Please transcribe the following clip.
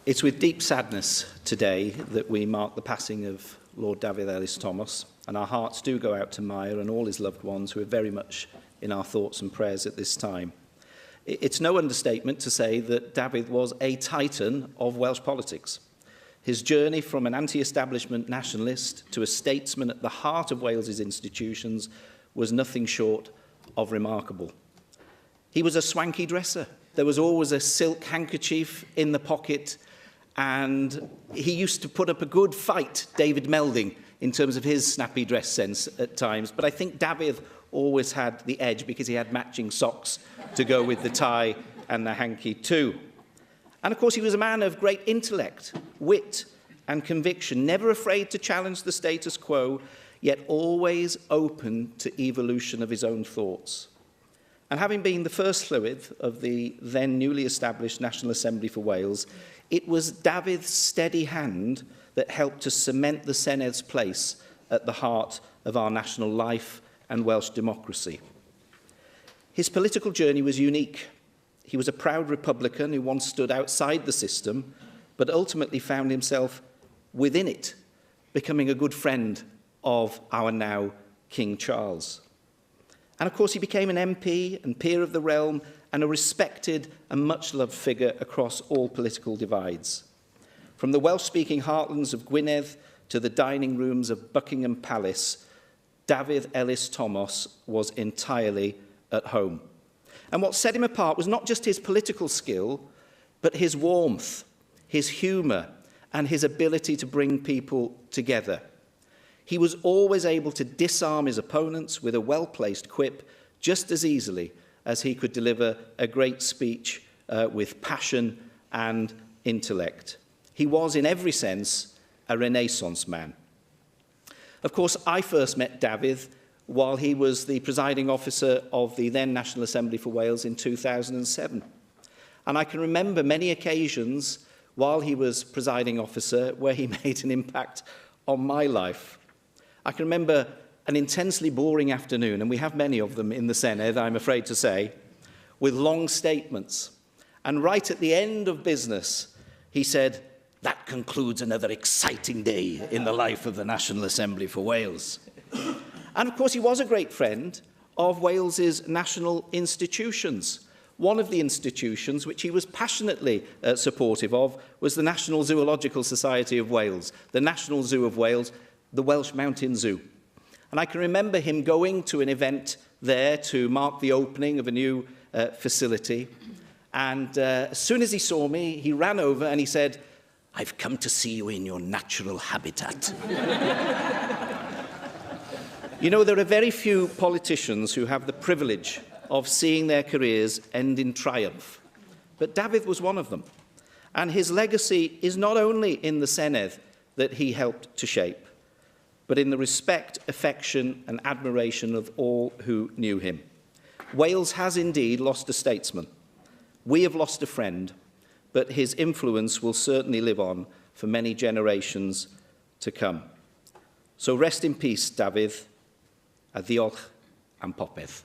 It's with deep sadness today that we mark the passing of Lord Dafydd Elis-Thomas, and our hearts do go out to Meir and all his loved ones who are very much in our thoughts and prayers at this time. It's no understatement to say that Dafydd was a titan of Welsh politics. His journey from an anti-establishment nationalist to a statesman at the heart of Wales's institutions was nothing short of remarkable. He was a swanky dresser. There was always a silk handkerchief in the pocket, and he used to put up a good fight, David Melding, in terms of his snappy dress sense at times. But I think Dafydd always had the edge because he had matching socks to go with the tie and the hanky too. And of course, he was a man of great intellect, wit and conviction, never afraid to challenge the status quo, yet always open to evolution of his own thoughts. And having been the first Llywydd of the then newly established National Assembly for Wales, it was Dafydd's steady hand that helped to cement the Sened's place at the heart of our national life and Welsh democracy. His political journey was unique. He was a proud Republican who once stood outside the system, but ultimately found himself within it, becoming a good friend of our now King Charles. And of course, he became an MP and peer of the realm and a respected and much-loved figure across all political divides. From the Welsh-speaking heartlands of Gwynedd to the dining rooms of Buckingham Palace, Dafydd Elis-Thomas was entirely at home. And what set him apart was not just his political skill, but his warmth, his humour, and his ability to bring people together. He was always able to disarm his opponents with a well-placed quip just as easily as he could deliver a great speech with passion and intellect. He was, in every sense, a Renaissance man. Of course, I first met Dafydd while he was the presiding officer of the then National Assembly for Wales in 2007. And I can remember many occasions while he was presiding officer where he made an impact on my life. I can remember an intensely boring afternoon, and we have many of them in the Senedd, I'm afraid to say, with long statements. And right at the end of business, he said, "That concludes another exciting day in the life of the National Assembly for Wales." And of course, he was a great friend of Wales's national institutions. One of the institutions which he was passionately supportive of was the National Zoological Society of Wales, the National Zoo of Wales, the Welsh Mountain Zoo. And I can remember him going to an event there to mark the opening of a new facility. And as soon as he saw me, he ran over and he said, "I've come to see you in your natural habitat." You know, there are very few politicians who have the privilege of seeing their careers end in triumph. But Dafydd was one of them. And his legacy is not only in the Senedd that he helped to shape, but in the respect, affection and admiration of all who knew him. Wales has indeed lost a statesman. We have lost a friend, but his influence will certainly live on for many generations to come. So rest in peace, Dafydd, a diolch and popeth.